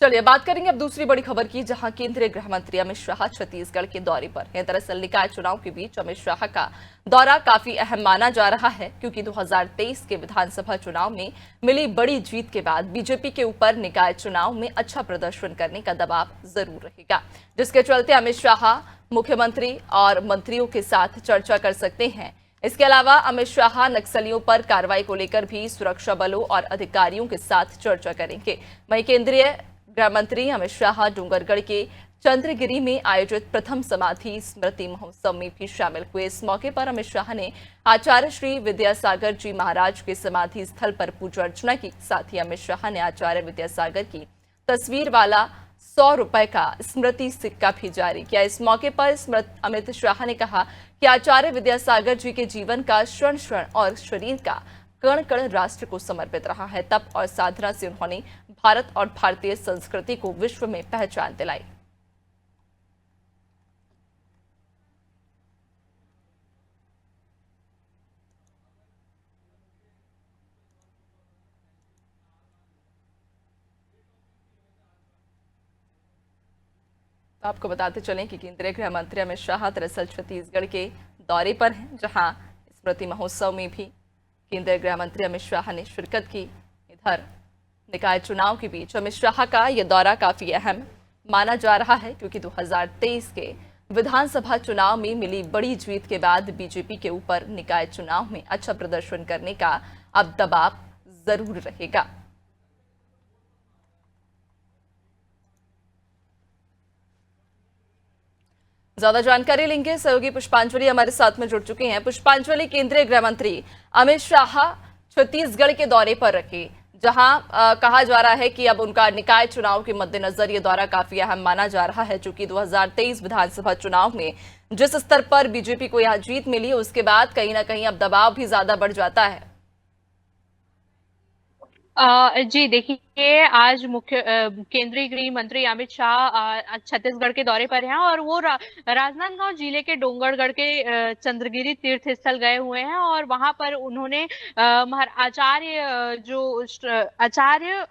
चलिए बात करेंगे अब दूसरी बड़ी खबर की, जहां केंद्रीय गृह मंत्री अमित शाह छत्तीसगढ़ के दौरे पर हैं। दरअसल निकाय चुनाव के बीच अमित शाह का दौरा काफी अहम माना जा रहा है, क्योंकि 2023 के विधानसभा चुनाव में मिली बड़ी जीत के बाद बीजेपी के ऊपर निकाय चुनाव में अच्छा प्रदर्शन करने का दबाव जरूर रहेगा, जिसके चलते अमित शाह मुख्यमंत्री और मंत्रियों के साथ चर्चा कर सकते हैं। इसके अलावा अमित शाह नक्सलियों पर कार्रवाई को लेकर भी सुरक्षा बलों और अधिकारियों के साथ चर्चा करेंगे। वहीं केंद्रीय गृह मंत्री अमित शाह डूंगरगढ़ के चंद्रगिरी में आयोजित प्रथम समाधि स्मृति महोत्सव में भी शामिल हुए। इस मौके पर अमित शाह ने आचार्य श्री विद्यासागर जी महाराज के समाधि स्थल पर पूजा अर्चना की। साथ ही अमित शाह ने आचार्य विद्यासागर की तस्वीर वाला 100 रुपए का स्मृति सिक्का भी जारी किया। इस मौके पर अमित शाह ने कहा कि आचार्य विद्यासागर जी के जीवन का क्षण क्षण और शरीर का कण कण राष्ट्र को समर्पित रहा है। तप और साधना से उन्होंने भारत और भारतीय संस्कृति को विश्व में पहचान दिलाई। आपको बताते चलें कि केंद्रीय गृह मंत्री अमित शाह दरअसल छत्तीसगढ़ के दौरे पर हैं, जहां स्मृति महोत्सव में भी केंद्रीय गृह मंत्री अमित शाह ने शिरकत की। इधर निकाय चुनाव के बीच अमित शाह का यह दौरा काफी अहम माना जा रहा है, क्योंकि 2023 के विधानसभा चुनाव में मिली बड़ी जीत के बाद बीजेपी के ऊपर निकाय चुनाव में अच्छा प्रदर्शन करने का अब दबाव जरूर रहेगा। ज्यादा जानकारी लेंगे, सहयोगी पुष्पांजलि हमारे साथ में जुड़ चुके हैं। पुष्पांजलि, केंद्रीय गृह मंत्री अमित शाह छत्तीसगढ़ के दौरे पर रखे, जहां कहा जा रहा है कि अब उनका निकाय चुनाव के मद्देनजर ये दौरा काफी अहम माना जा रहा है, चूंकि 2023 विधानसभा चुनाव में जिस स्तर पर बीजेपी को यहां जीत मिली, उसके बाद कहीं ना कहीं अब दबाव भी ज्यादा बढ़ जाता है। जी देखिए, आज केंद्रीय गृह मंत्री अमित शाह छत्तीसगढ़ के दौरे पर हैं और वो राजनांदगांव जिले के डोंगरगढ़ के चंद्रगिरी तीर्थ स्थल गए हुए हैं और वहां पर उन्होंने आचार्य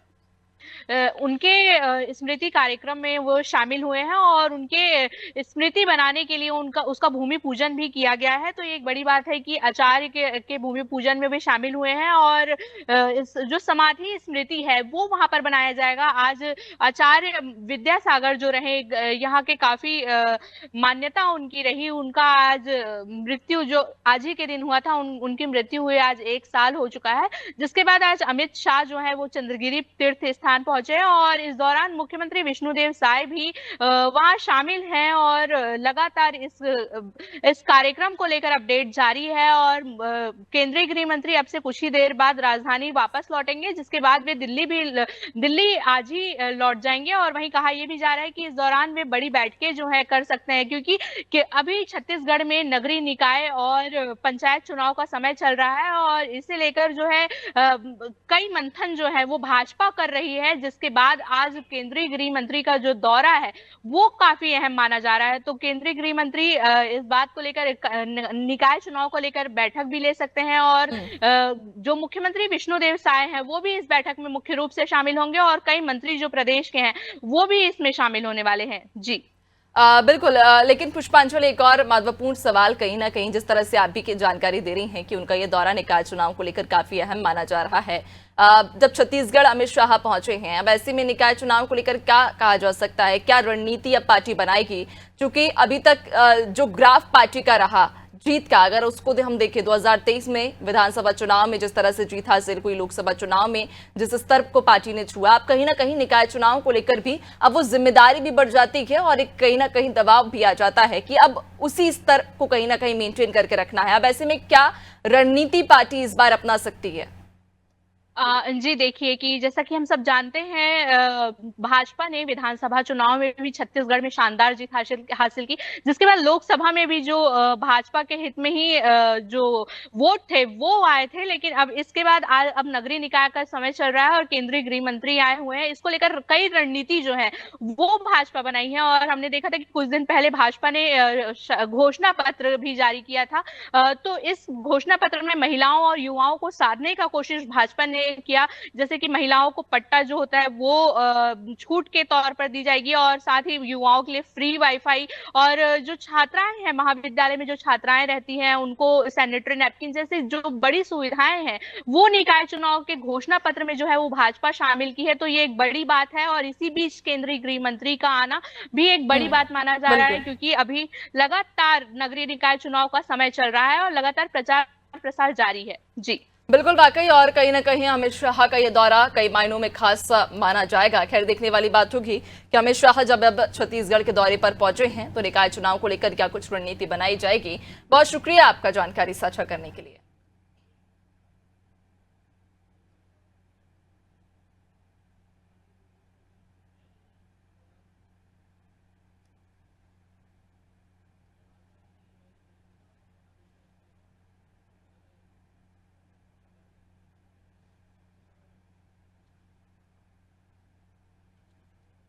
उनके स्मृति कार्यक्रम में वो शामिल हुए हैं और उनके स्मृति बनाने के लिए उसका भूमि पूजन भी किया गया है। तो ये एक बड़ी बात है कि आचार्य के भूमि पूजन में भी शामिल हुए हैं और जो समाधि स्मृति है वो वहां पर बनाया जाएगा। आज आचार्य विद्यासागर जो रहे, यहाँ के काफी मान्यता उनकी रही, उनका आज मृत्यु जो आज ही के दिन हुआ था, उनकी मृत्यु हुई आज 1 साल हो चुका है। जिसके बाद आज अमित शाह जो है वो चंद्रगिरी तीर्थ स्थान पहुंचे और इस दौरान मुख्यमंत्री विष्णुदेव साय भी वहां शामिल हैं और लगातार इस कार्यक्रम को लेकर अपडेट जारी है। और केंद्रीय गृह मंत्री अब से कुछ ही देर बाद राजधानी वापस लौटेंगे, जिसके बाद वे दिल्ली आज ही लौट जाएंगे। और वहीं कहा यह भी जा रहा है कि इस दौरान वे बड़ी बैठकें जो है कर सकते हैं, क्योंकि अभी छत्तीसगढ़ में नगरीय निकाय और पंचायत चुनाव का समय चल रहा है और इसे लेकर जो है कई मंथन जो है वो भाजपा कर रही है, जिसके बाद आज केंद्रीय गृह मंत्री का जो दौरा है वो काफी अहम माना जा रहा है। तो केंद्रीय गृह मंत्री इस बात को लेकर निकाय चुनाव को लेकर बैठक भी ले सकते हैं और जो मुख्यमंत्री विष्णुदेव साय हैं वो भी इस बैठक में मुख्य रूप से शामिल होंगे और कई मंत्री जो प्रदेश के हैं वो भी इसमें शामिल होने वाले हैं। जी बिल्कुल, लेकिन पुष्पांजलि, एक और महत्वपूर्ण सवाल, कहीं ना कहीं जिस तरह से आप भी की जानकारी दे रही हैं कि उनका ये दौरा निकाय चुनाव को लेकर काफी अहम माना जा रहा है। जब छत्तीसगढ़ अमित शाह पहुंचे हैं, अब ऐसे में निकाय चुनाव को लेकर क्या कहा जा सकता है, क्या रणनीति अब पार्टी बनाएगी? क्योंकि अभी तक जो ग्राफ पार्टी का रहा जीत का, अगर उसको हम देखें 2023 में विधानसभा चुनाव में जिस तरह से जीत हासिल हुई, लोकसभा चुनाव में जिस स्तर को पार्टी ने छुआ, अब कहीं ना कहीं निकाय चुनाव को लेकर भी अब वो जिम्मेदारी भी बढ़ जाती है और एक कहीं ना कहीं दबाव भी आ जाता है कि अब उसी स्तर को कहीं ना कहीं मेंटेन करके रखना है। अब ऐसे में क्या रणनीति पार्टी इस बार अपना सकती है? जी देखिए कि जैसा कि हम सब जानते हैं, भाजपा ने विधानसभा चुनाव में भी छत्तीसगढ़ में शानदार जीत हासिल की, जिसके बाद लोकसभा में भी जो भाजपा के हित में ही जो वोट थे वो आए थे। लेकिन अब इसके बाद अब नगरीय निकाय का समय चल रहा है और केंद्रीय गृह मंत्री आए हुए हैं, इसको लेकर कई रणनीति जो है वो भाजपा बनाई है। और हमने देखा था कि कुछ दिन पहले भाजपा ने घोषणा पत्र भी जारी किया था। तो इस घोषणा पत्र में महिलाओं और युवाओं को साधने का कोशिश भाजपा ने किया, जैसे कि महिलाओं को पट्टा जो होता है वो छूट के तौर पर दी जाएगी, और साथ ही युवाओं के लिए फ्री वाईफाई, और जो छात्राएं हैं महाविद्यालय में जो छात्राएं रहती हैं उनको सैनिटरी नैपकिन जैसे जो बड़ी सुविधाएं हैं वो निकाय चुनाव के घोषणा पत्र में जो है वो भाजपा शामिल की है। तो ये एक बड़ी बात है, और इसी बीच केंद्रीय गृह मंत्री का आना भी एक बड़ी बात माना जा रहा है, बिल्कुल। क्योंकि अभी लगातार नगरीय निकाय चुनाव का समय चल रहा है और लगातार प्रचार प्रसार जारी है। जी बिल्कुल वाकई, और कहीं ना कहीं अमित शाह का ये दौरा कई मायनों में खास माना जाएगा। खैर देखने वाली बात होगी कि अमित शाह जब अब छत्तीसगढ़ के दौरे पर पहुंचे हैं तो निकाय चुनाव को लेकर क्या कुछ रणनीति बनाई जाएगी। बहुत शुक्रिया आपका जानकारी साझा करने के लिए।